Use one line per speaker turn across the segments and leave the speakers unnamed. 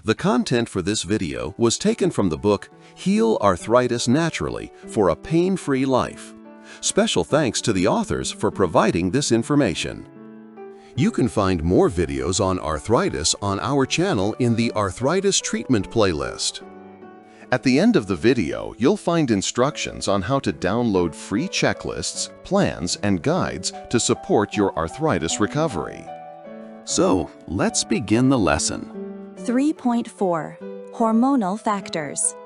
The content for this video was taken from the book Heal Arthritis Naturally for a Pain-Free Life. Special thanks to the authors for providing this information. You can find more videos on arthritis on our channel in the Arthritis Treatment playlist. At the end of the video, you'll find instructions on how to download free checklists, plans, and guides to support your arthritis recovery. So, let's begin the lesson.
3.4 Hormonal Factors.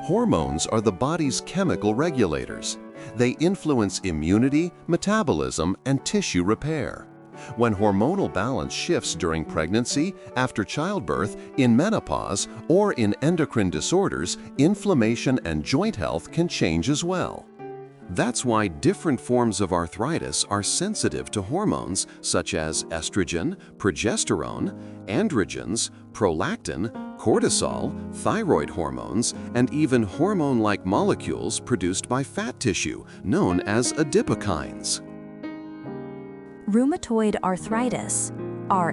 Hormones are the body's chemical regulators. They influence immunity, metabolism, and tissue repair. When hormonal balance shifts during pregnancy, after childbirth, in menopause, or in endocrine disorders, inflammation and joint health can change as well. That's why different forms of arthritis are sensitive to hormones such as estrogen, progesterone, androgens, prolactin, cortisol, thyroid hormones, and even hormone-like molecules produced by fat tissue, known as adipokines.
Rheumatoid arthritis, RA,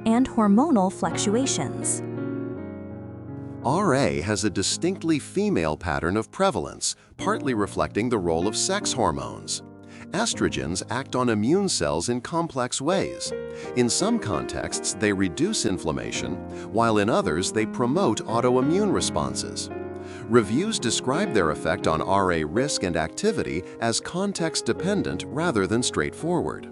and hormonal fluctuations.
RA has a distinctly female pattern of prevalence, partly reflecting the role of sex hormones. Estrogens act on immune cells in complex ways. In some contexts, they reduce inflammation, while in others, they promote autoimmune responses. Reviews describe their effect on RA risk and activity as context-dependent rather than straightforward.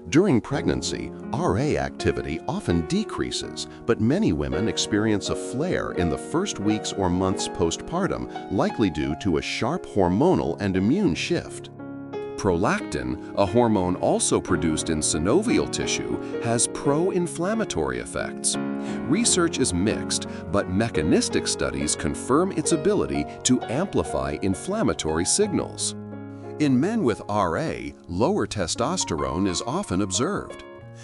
During pregnancy, RA activity often decreases, but many women experience a flare in the first weeks or months postpartum, likely due to a sharp hormonal and immune shift. Prolactin, a hormone also produced in synovial tissue, has pro-inflammatory effects. Research is mixed, but mechanistic studies confirm its ability to amplify inflammatory signals. In men with RA, lower testosterone is often observed.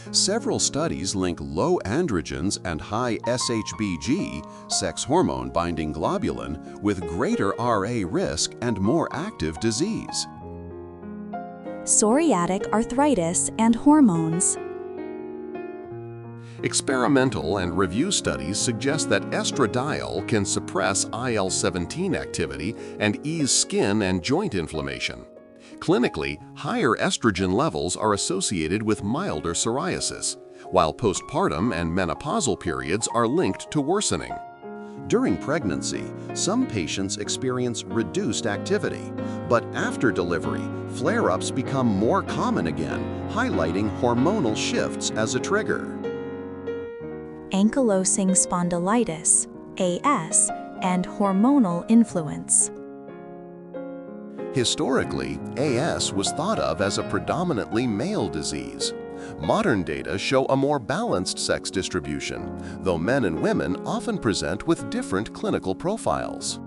Several studies link low androgens and high SHBG, sex hormone binding globulin, with greater RA risk and more active disease.
Psoriatic arthritis and hormones.
Experimental and review studies suggest that estradiol can suppress IL-17 activity and ease skin and joint inflammation. Clinically, higher estrogen levels are associated with milder psoriasis, while postpartum and menopausal periods are linked to worsening. During pregnancy, some patients experience reduced activity, but after delivery, flare-ups become more common again, highlighting hormonal shifts as a trigger.
Ankylosing spondylitis, AS, and hormonal influence.
Historically, AS was thought of as a predominantly male disease. Modern data show a more balanced sex distribution, though men and women often present with different clinical profiles.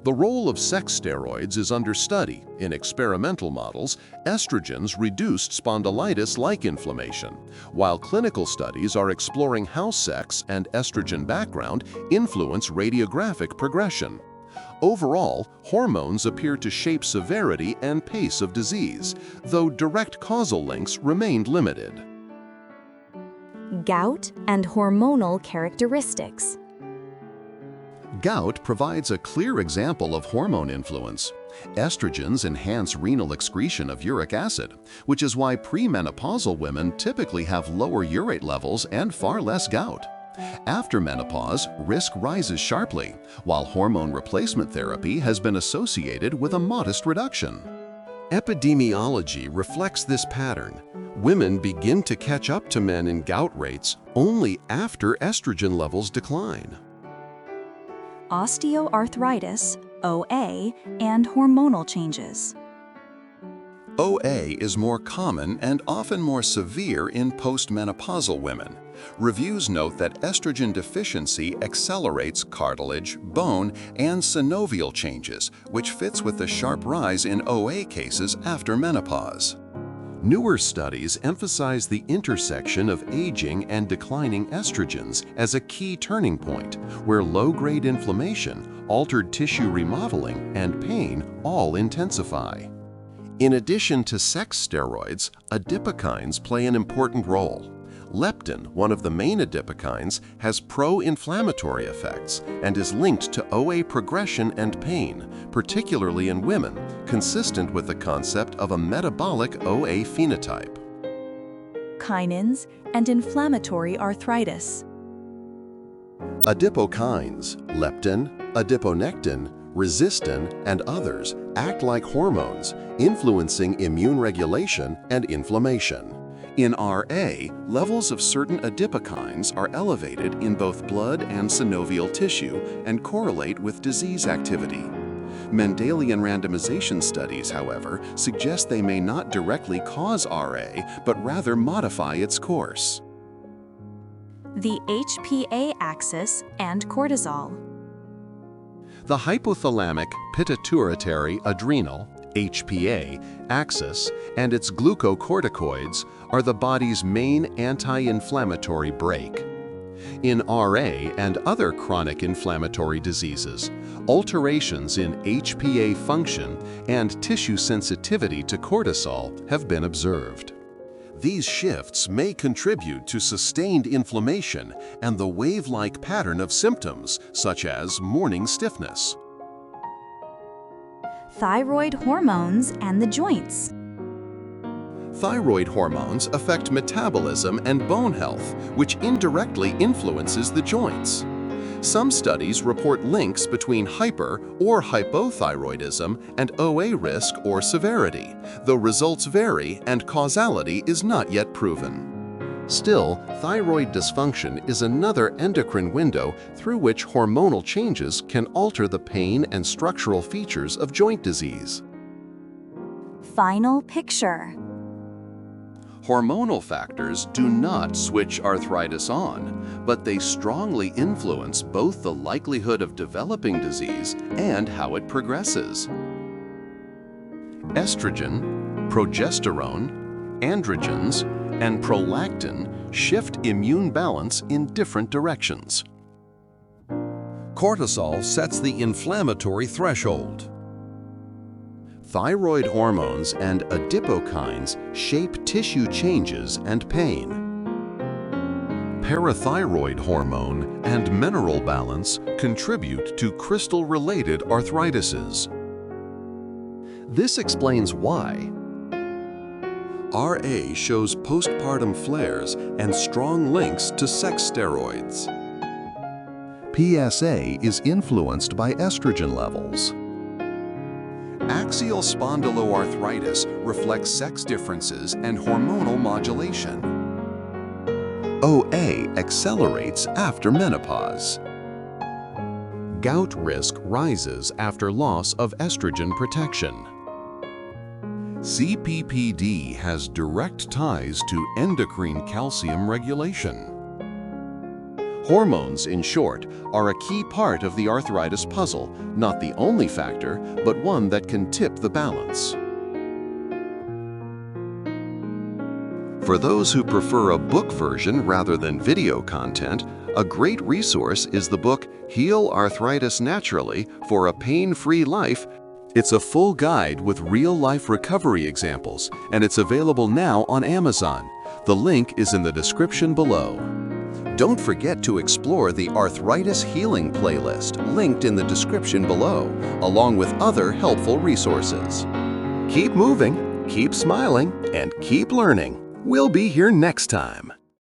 The role of sex steroids is under study. In experimental models, estrogens reduced spondylitis-like inflammation, while clinical studies are exploring how sex and estrogen background influence radiographic progression. Overall, hormones appear to shape severity and pace of disease, though direct causal links remained limited.
Gout and hormonal characteristics.
Gout provides a clear example of hormone influence. Estrogens enhance renal excretion of uric acid, which is why premenopausal women typically have lower urate levels and far less gout. After menopause, risk rises sharply, while hormone replacement therapy has been associated with a modest reduction. Epidemiology reflects this pattern. Women begin to catch up to men in gout rates only after estrogen levels decline.
Osteoarthritis, OA, and hormonal changes.
OA is more common and often more severe in postmenopausal women. Reviews note that estrogen deficiency accelerates cartilage, bone, and synovial changes, which fits with the sharp rise in OA cases after menopause. Newer studies emphasize the intersection of aging and declining estrogens as a key turning point, where low-grade inflammation, altered tissue remodeling, and pain all intensify. In addition to sex steroids, adipokines play an important role. Leptin, one of the main adipokines, has pro-inflammatory effects and is linked to OA progression and pain, particularly in women, consistent with the concept of a metabolic OA phenotype.
Kinins and inflammatory arthritis.
Adipokines, leptin, adiponectin, resistin, and others act like hormones, influencing immune regulation and inflammation. In RA, levels of certain adipokines are elevated in both blood and synovial tissue and correlate with disease activity. Mendelian randomization studies, however, suggest they may not directly cause RA, but rather modify its course.
The HPA axis and cortisol.
The hypothalamic pituitary adrenal HPA axis and its glucocorticoids are the body's main anti-inflammatory brake. In RA and other chronic inflammatory diseases, alterations in HPA function and tissue sensitivity to cortisol have been observed. These shifts may contribute to sustained inflammation and the wave-like pattern of symptoms, such as morning stiffness.
Thyroid hormones and the joints.
Thyroid hormones affect metabolism and bone health, which indirectly influences the joints. Some studies report links between hyper or hypothyroidism and OA risk or severity, though results vary and causality is not yet proven. Still, thyroid dysfunction is another endocrine window through which hormonal changes can alter the pain and structural features of joint disease.
Final picture.
Hormonal factors do not switch arthritis on, but they strongly influence both the likelihood of developing disease and how it progresses. Estrogen, progesterone, androgens, and prolactin shift immune balance in different directions.
Cortisol sets the inflammatory threshold.
Thyroid hormones and adipokines shape tissue changes and pain. Parathyroid hormone and mineral balance contribute to crystal-related arthritises. This explains why RA shows postpartum flares and strong links to sex steroids. PSA is influenced by estrogen levels. Axial spondyloarthritis reflects sex differences and hormonal modulation. OA accelerates after menopause. Gout risk rises after loss of estrogen protection. CPPD has direct ties to endocrine calcium regulation. Hormones, in short, are a key part of the arthritis puzzle, not the only factor, but one that can tip the balance. For those who prefer a book version rather than video content, a great resource is the book Heal Arthritis Naturally for a Pain-Free Life. It's a full guide with real-life recovery examples, and it's available now on Amazon. The link is in the description below. Don't forget to explore the Arthritis Healing playlist linked in the description below, along with other helpful resources. Keep moving, keep smiling, and keep learning. We'll be here next time.